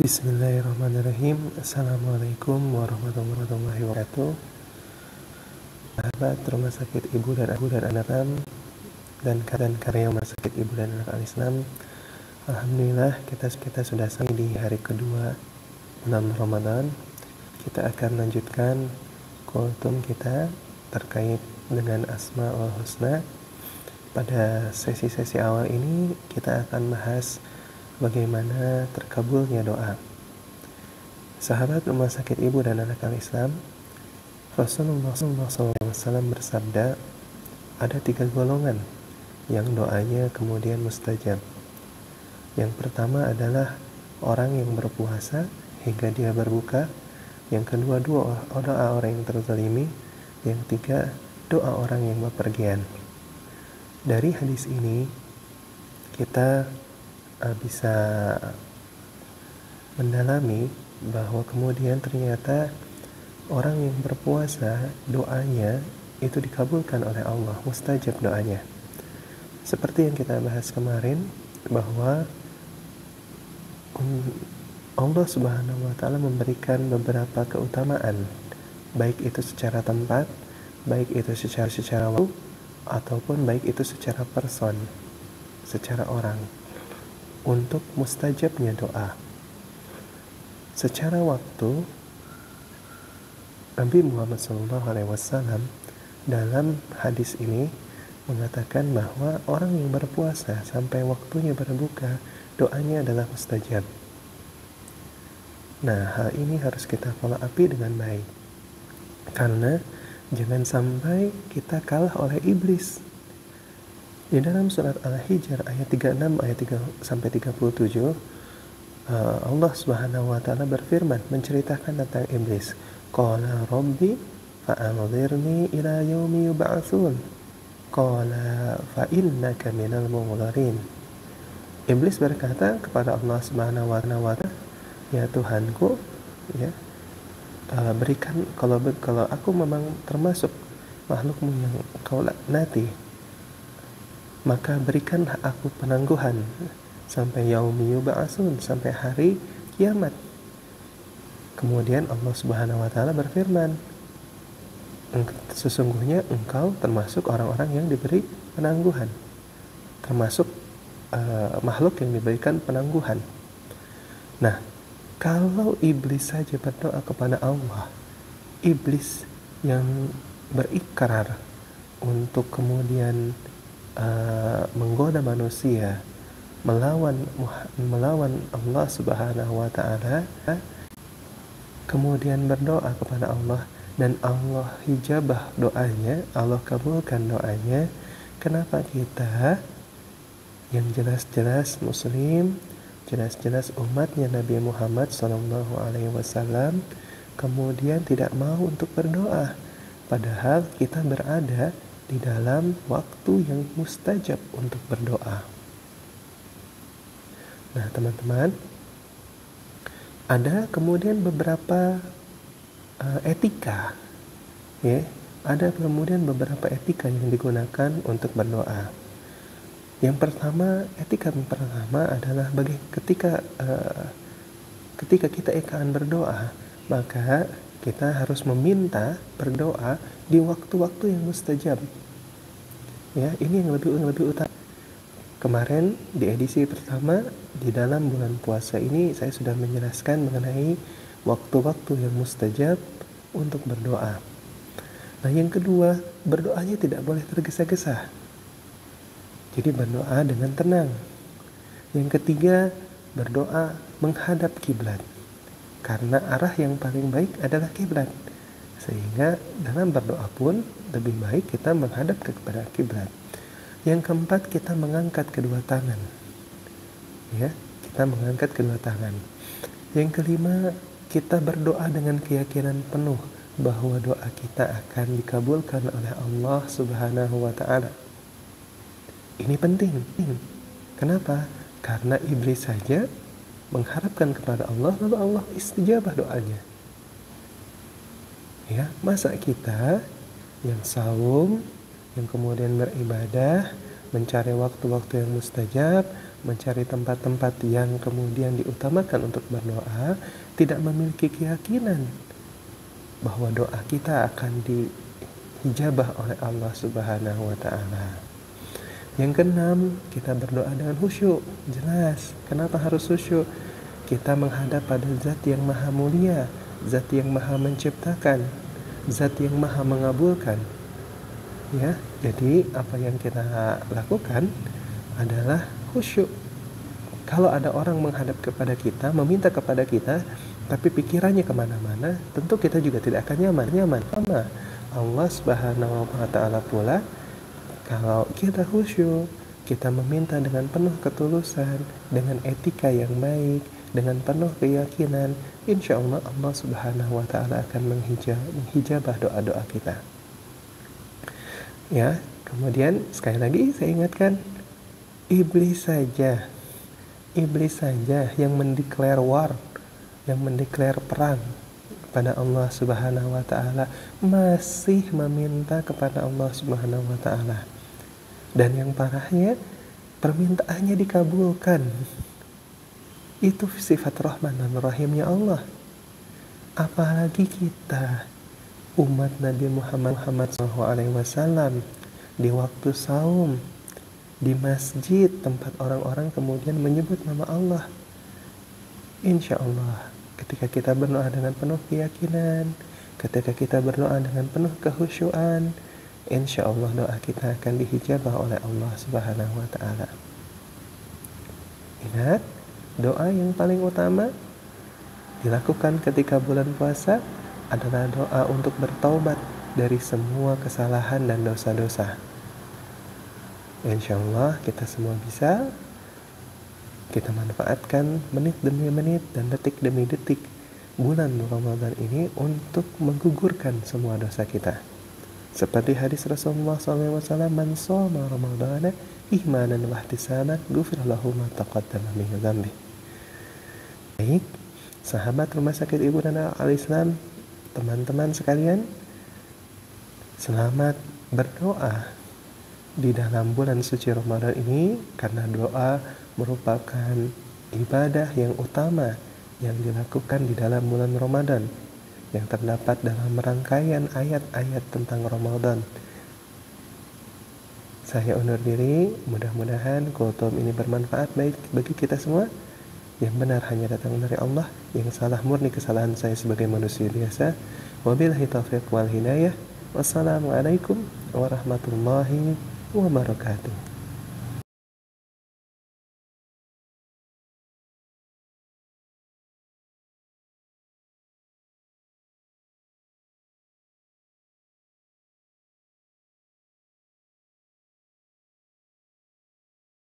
Bismillahirrahmanirrahim. Assalamualaikum warahmatullahi wabarakatuh. Sahabat Rumah Sakit Ibu dan Anak dan karya Rumah Sakit Ibu dan Anak Al-Islam. Alhamdulillah kita sudah sampai di hari kedua bulan Ramadan. Kita akan lanjutkan kultum kita terkait dengan Asmaul Husna. Pada sesi-sesi awal ini kita akan bahas bagaimana terkabulnya doa. Sahabat Rumah Sakit Ibu dan Anak Al-Islam, Rasulullah SAW bersabda, ada 3 golongan yang doanya kemudian mustajab. Yang pertama adalah orang yang berpuasa hingga dia berbuka. Yang kedua, doa orang yang terzalimi. Yang ketiga, doa orang yang bepergian. Dari hadis ini kita bisa mendalami bahwa kemudian ternyata orang yang berpuasa doanya itu dikabulkan oleh Allah, mustajab doanya. Seperti yang kita bahas kemarin bahwa Allah Subhanahu wa taala memberikan beberapa keutamaan, baik itu secara tempat, baik itu secara waktu, ataupun baik itu secara person, secara orang, untuk mustajabnya doa. Secara waktu, Nabi Muhammad SAW dalam hadis ini mengatakan bahwa orang yang berpuasa sampai waktunya berbuka, doanya adalah mustajab. Nah, hal ini harus kita follow up dengan baik, karena jangan sampai kita kalah oleh iblis. Di dalam surat Al-Hijr ayat 36 ayat 3 sampai 37, Allah Subhanahu wa taala berfirman menceritakan tentang iblis. Qala rabbi fa'anzirni ila yaumi yub'atsun. Qala fa innaka minal munzirin. Iblis berkata kepada Allah Subhanahu wa taala, ya Tuhanku, ya, berikan kalau aku memang termasuk makhlukmu yang kau laknati, maka berikanlah aku penangguhan sampai yaumi yub'atsun, sampai hari kiamat. Kemudian Allah Subhanahu wa taala berfirman, sesungguhnya engkau termasuk orang-orang yang diberi penangguhan, termasuk makhluk yang diberikan penangguhan. Nah, kalau iblis saja berdoa kepada Allah, iblis yang berikrar untuk kemudian menggoda manusia, melawan Allah Subhanahu wa taala, kemudian berdoa kepada Allah dan Allah hijabah doanya, Allah kabulkan doanya. Kenapa kita yang jelas-jelas muslim, jelas-jelas umatnya Nabi Muhammad SAW kemudian tidak mau untuk berdoa, padahal kita berada di dalam waktu yang mustajab untuk berdoa. Nah, teman-teman, ada kemudian beberapa etika, ya, ada kemudian beberapa etika yang digunakan untuk berdoa. Yang pertama, etika yang pertama adalah ketika kita akan berdoa, maka kita harus meminta berdoa di waktu-waktu yang mustajab. Ya, ini yang lebih utama. Kemarin di edisi pertama di dalam bulan puasa ini saya sudah menjelaskan mengenai waktu-waktu yang mustajab untuk berdoa. Nah, yang kedua, berdoanya tidak boleh tergesa-gesa. Jadi berdoa dengan tenang. Yang ketiga, berdoa menghadap kiblat. Karena arah yang paling baik adalah kiblat. Sehingga dalam berdoa pun lebih baik kita menghadap kepada kiblat. Yang keempat, kita mengangkat kedua tangan. Ya, kita mengangkat kedua tangan. Yang kelima, kita berdoa dengan keyakinan penuh bahwa doa kita akan dikabulkan oleh Allah Subhanahu wa taala. Ini penting. Kenapa? Karena iblis saja mengharapkan kepada Allah, lalu Allah istijabah doanya. Ya, masa kita yang saum, yang kemudian beribadah, mencari waktu-waktu yang mustajab, mencari tempat-tempat yang kemudian diutamakan untuk berdoa, tidak memiliki keyakinan bahwa doa kita akan diijabah oleh Allah Subhanahu wa taala. Yang keenam, kita berdoa dengan khusyuk. Jelas, kenapa harus khusyuk? Kita menghadap pada Zat yang Maha Mulia, Zat yang Maha Menciptakan, Zat yang Maha Mengabulkan. Ya, jadi apa yang kita lakukan adalah khusyuk. Kalau ada orang menghadap kepada kita, meminta kepada kita, tapi pikirannya kemana-mana, tentu kita juga tidak akan nyaman. Sama Allah Subhanahu wa taala pula, kalau kita khusyuk, kita meminta dengan penuh ketulusan, dengan etika yang baik, dengan penuh keyakinan, insya Allah Allah Subhanahu wa taala akan menghijabah doa-doa kita. Ya, kemudian sekali lagi saya ingatkan, iblis saja yang mendeklar war, yang mendeklar perang kepada Allah Subhanahu wa taala, masih meminta kepada Allah Subhanahu wa taala. Dan yang parahnya, permintaannya dikabulkan. Itu sifat Rahman dan Rahimnya Allah. Apalagi kita, umat Nabi Muhammad SAW, di waktu saum, di masjid tempat orang-orang kemudian menyebut nama Allah. Insya Allah, ketika kita berdoa dengan penuh keyakinan, ketika kita berdoa dengan penuh kehusyuan, insya Allah doa kita akan dihijabah oleh Allah Subhanahu wa ta'ala. Ingat, doa yang paling utama dilakukan ketika bulan puasa adalah doa untuk bertaubat dari semua kesalahan dan dosa-dosa. Insya Allah kita semua bisa kita manfaatkan menit demi menit dan detik demi detik bulan Ramadan ini untuk menggugurkan semua dosa kita. Seperti hadis Rasulullah SAW, man shoma Ramadana imanan wa ihtisaban ghufira lahu ma taqaddama min dzambi. Baik, sahabat Rumah Sakit Ibu dan Al-Islam, teman-teman sekalian, selamat berdoa di dalam bulan suci Ramadan ini, karena doa merupakan ibadah yang utama yang dilakukan di dalam bulan Ramadan, yang terdapat dalam rangkaian ayat-ayat tentang Ramadan. Saya undur diri, mudah-mudahan kultum ini bermanfaat baik bagi kita semua. Yang benar hanya datang dari Allah, yang salah murni kesalahan saya sebagai manusia biasa. Wabillahi taufiq wal hidayah. Wassalamualaikum warahmatullahi wabarakatuh.